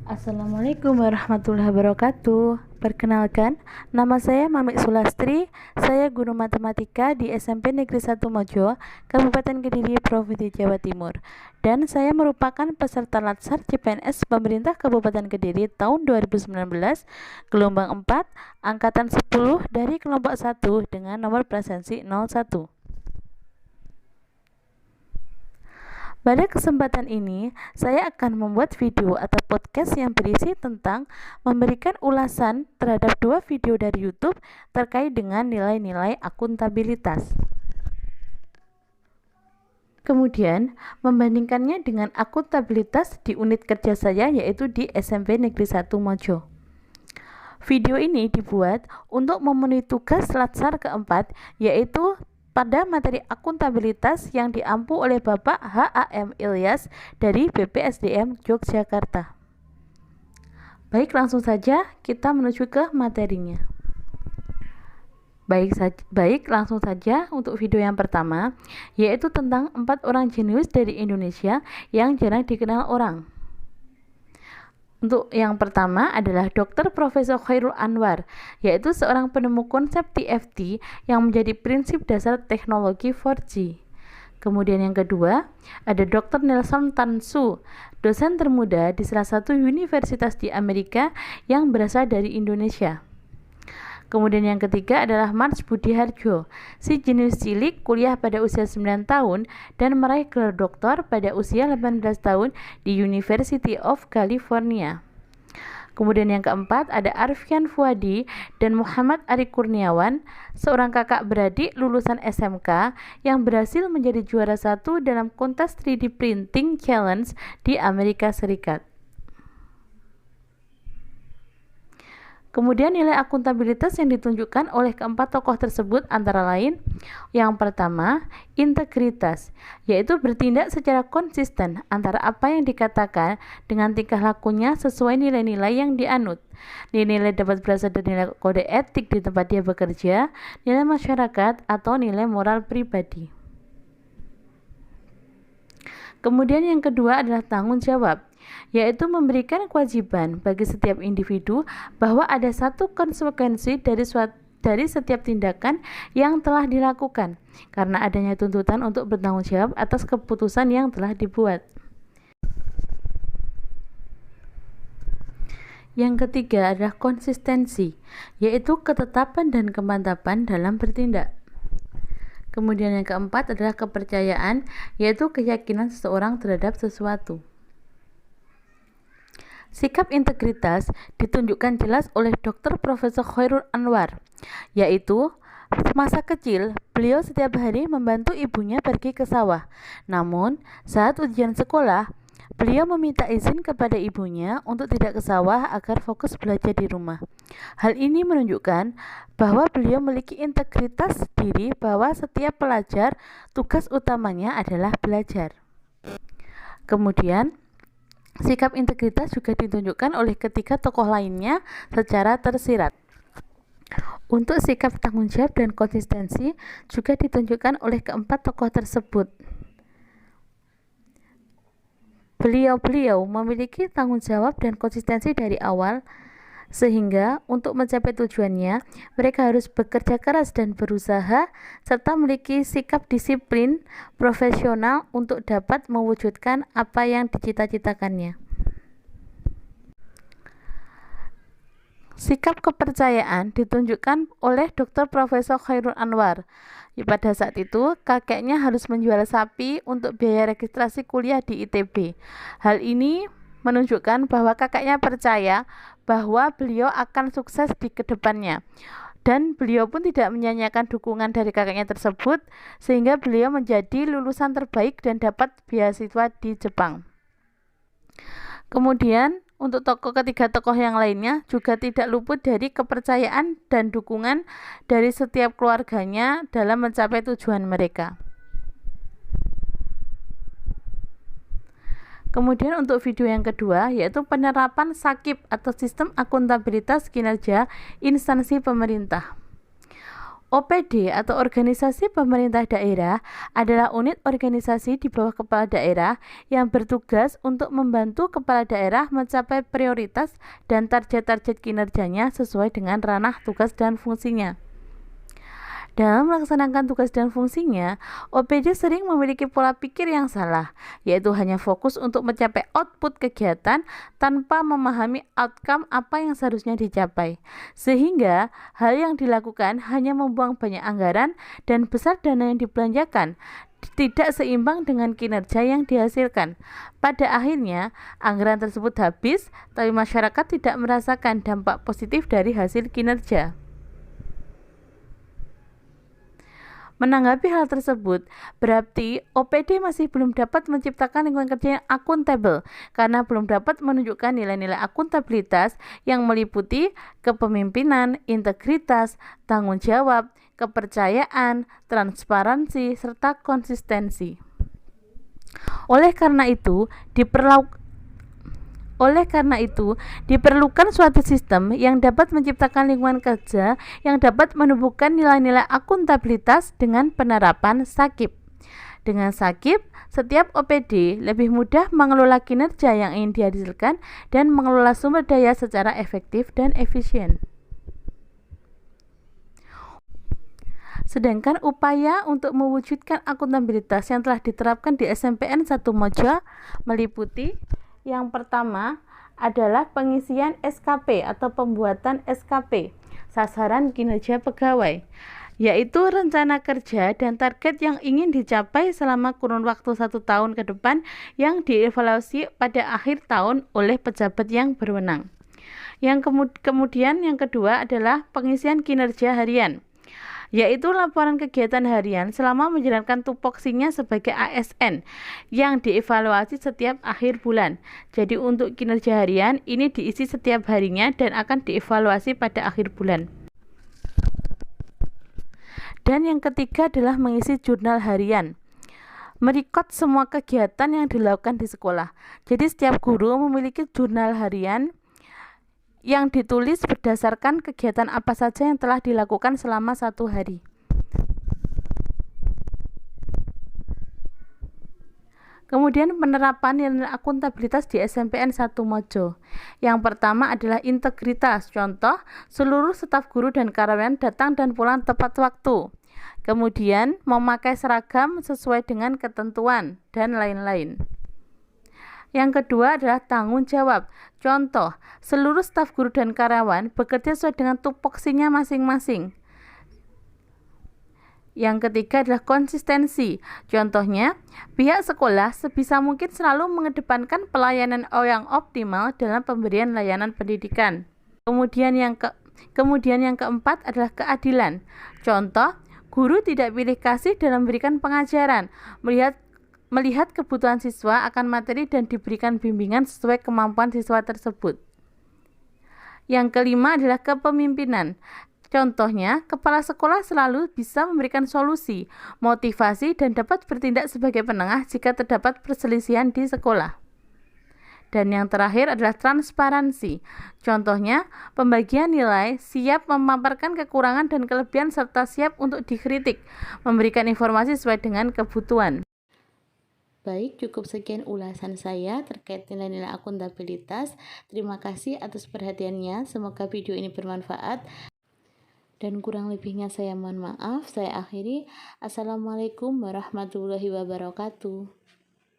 Assalamualaikum warahmatullahi wabarakatuh. Perkenalkan, nama saya Mamik Sulastri. Saya guru matematika di SMP Negeri 1 Mojo, Kabupaten Kediri, Provinsi Jawa Timur. Dan saya merupakan peserta Latsar CPNS Pemerintah Kabupaten Kediri tahun 2019, gelombang 4, angkatan 10 dari kelompok 1 dengan nomor presensi 01. Pada kesempatan ini, saya akan membuat video atau podcast yang berisi tentang memberikan ulasan terhadap 2 video dari YouTube terkait dengan nilai-nilai akuntabilitas. Kemudian, membandingkannya dengan akuntabilitas di unit kerja saya, yaitu di SMP Negeri 1 Mojo. Video ini dibuat untuk memenuhi tugas Latsar keempat, yaitu pada materi akuntabilitas yang diampu oleh Bapak H.A.M. Ilyas dari BPSDM Yogyakarta. Baik, langsung saja kita menuju ke materinya. Baik, langsung saja untuk video yang pertama, yaitu tentang 4 orang jenius dari Indonesia yang jarang dikenal orang. Untuk yang pertama adalah Dr. Profesor Chairul Anwar, yaitu seorang penemu konsep TFT yang menjadi prinsip dasar teknologi 4G. Kemudian yang kedua, ada Dr. Nelson Tan Su, dosen termuda di salah satu universitas di Amerika yang berasal dari Indonesia. Kemudian yang ketiga adalah Mars Budi Harjo, si jenius cilik kuliah pada usia 9 tahun dan meraih gelar doktor pada usia 18 tahun di University of California. Kemudian yang keempat ada Arfian Fuadi dan Muhammad Ari Kurniawan, seorang kakak beradik lulusan SMK yang berhasil menjadi juara 1 dalam kontes 3D Printing Challenge di Amerika Serikat. Kemudian nilai akuntabilitas yang ditunjukkan oleh keempat tokoh tersebut antara lain, yang pertama, integritas, yaitu bertindak secara konsisten antara apa yang dikatakan dengan tingkah lakunya sesuai nilai-nilai yang dianut. Nilai-nilai dapat berasal dari nilai kode etik di tempat dia bekerja, nilai masyarakat, atau nilai moral pribadi. Kemudian yang kedua adalah tanggung jawab, yaitu memberikan kewajiban bagi setiap individu bahwa ada satu konsekuensi dari setiap tindakan yang telah dilakukan, karena adanya tuntutan untuk bertanggung jawab atas keputusan yang telah dibuat. Yang ketiga adalah konsistensi, yaitu ketetapan dan kemantapan dalam bertindak. Kemudian yang keempat adalah kepercayaan, yaitu keyakinan seseorang terhadap sesuatu. Sikap integritas ditunjukkan jelas oleh Dr. Profesor Chairul Anwar, yaitu masa kecil beliau setiap hari membantu ibunya pergi ke sawah. Namun, saat ujian sekolah, beliau meminta izin kepada ibunya untuk tidak ke sawah agar fokus belajar di rumah. Hal ini menunjukkan bahwa beliau memiliki integritas diri bahwa setiap pelajar tugas utamanya adalah belajar. Kemudian, sikap integritas juga ditunjukkan oleh ketiga tokoh lainnya secara tersirat. Untuk sikap tanggung jawab dan konsistensi juga ditunjukkan oleh keempat tokoh tersebut. Beliau memiliki tanggung jawab dan konsistensi dari awal, sehingga untuk mencapai tujuannya, mereka harus bekerja keras dan berusaha, serta memiliki sikap disiplin profesional untuk dapat mewujudkan apa yang dicita-citakannya. Sikap kepercayaan ditunjukkan oleh Dr. Profesor Chairul Anwar. Pada saat itu, kakeknya harus menjual sapi untuk biaya registrasi kuliah di ITB. Hal ini menunjukkan bahwa kakeknya percaya bahwa beliau akan sukses di kedepannya. Dan beliau pun tidak menyanyiakan dukungan dari kakeknya tersebut, sehingga beliau menjadi lulusan terbaik dan dapat beasiswa di Jepang. Kemudian, untuk ketiga tokoh yang lainnya juga tidak luput dari kepercayaan dan dukungan dari setiap keluarganya dalam mencapai tujuan mereka. Kemudian untuk video yang kedua, yaitu penerapan SAKIP atau Sistem Akuntabilitas Kinerja Instansi Pemerintah. OPD atau Organisasi Pemerintah Daerah adalah unit organisasi di bawah kepala daerah yang bertugas untuk membantu kepala daerah mencapai prioritas dan target-target kinerjanya sesuai dengan ranah tugas dan fungsinya. Dalam melaksanakan tugas dan fungsinya, OPD sering memiliki pola pikir yang salah, yaitu hanya fokus untuk mencapai output kegiatan tanpa memahami outcome apa yang seharusnya dicapai. Sehingga, hal yang dilakukan hanya membuang banyak anggaran dan besar dana yang dibelanjakan, tidak seimbang dengan kinerja yang dihasilkan. Pada akhirnya, anggaran tersebut habis, tapi masyarakat tidak merasakan dampak positif dari hasil kinerja. Menanggapi hal tersebut, berarti OPD masih belum dapat menciptakan lingkungan kerja yang akuntabel karena belum dapat menunjukkan nilai-nilai akuntabilitas yang meliputi kepemimpinan, integritas, tanggung jawab, kepercayaan, transparansi, serta konsistensi. Oleh karena itu, diperlukan suatu sistem yang dapat menciptakan lingkungan kerja yang dapat menumbuhkan nilai-nilai akuntabilitas dengan penerapan SAKIP. Dengan SAKIP, setiap OPD lebih mudah mengelola kinerja yang ingin dihasilkan dan mengelola sumber daya secara efektif dan efisien. Sedangkan upaya untuk mewujudkan akuntabilitas yang telah diterapkan di SMPN 1 Mojo meliputi yang pertama adalah pengisian SKP atau pembuatan SKP, sasaran kinerja pegawai, yaitu rencana kerja dan target yang ingin dicapai selama kurun waktu 1 tahun ke depan yang dievaluasi pada akhir tahun oleh pejabat yang berwenang. Kemudian yang kedua adalah pengisian kinerja harian, yaitu laporan kegiatan harian selama menjalankan tupoksinya sebagai ASN yang dievaluasi setiap akhir bulan. Jadi untuk kinerja harian ini diisi setiap harinya dan akan dievaluasi pada akhir bulan. Dan yang ketiga adalah mengisi jurnal harian, merekod semua kegiatan yang dilakukan di sekolah. Jadi setiap guru memiliki jurnal harian yang ditulis berdasarkan kegiatan apa saja yang telah dilakukan selama 1 hari. Kemudian penerapan nilai akuntabilitas di SMPN 1 Mojo. Yang pertama adalah integritas. Contoh, seluruh staf guru dan karyawan datang dan pulang tepat waktu. Kemudian memakai seragam sesuai dengan ketentuan dan lain-lain. Yang kedua adalah tanggung jawab. Contoh, seluruh staf guru dan karyawan bekerja sesuai dengan tupoksinya masing-masing. Yang ketiga adalah konsistensi. Contohnya, pihak sekolah sebisa mungkin selalu mengedepankan pelayanan yang optimal dalam pemberian layanan pendidikan. Kemudian yang keempat adalah keadilan. Contoh, guru tidak pilih kasih dalam memberikan pengajaran, melihat kebutuhan siswa akan materi dan diberikan bimbingan sesuai kemampuan siswa tersebut. Yang kelima adalah kepemimpinan. Contohnya, kepala sekolah selalu bisa memberikan solusi, motivasi, dan dapat bertindak sebagai penengah jika terdapat perselisihan di sekolah. Dan yang terakhir adalah transparansi. Contohnya, pembagian nilai, siap memaparkan kekurangan dan kelebihan serta siap untuk dikritik, memberikan informasi sesuai dengan kebutuhan. Baik, cukup sekian ulasan saya terkait nilai-nilai akuntabilitas. Terima kasih atas perhatiannya. Semoga video ini bermanfaat. Dan kurang lebihnya saya mohon maaf. Saya akhiri. Assalamualaikum warahmatullahi wabarakatuh.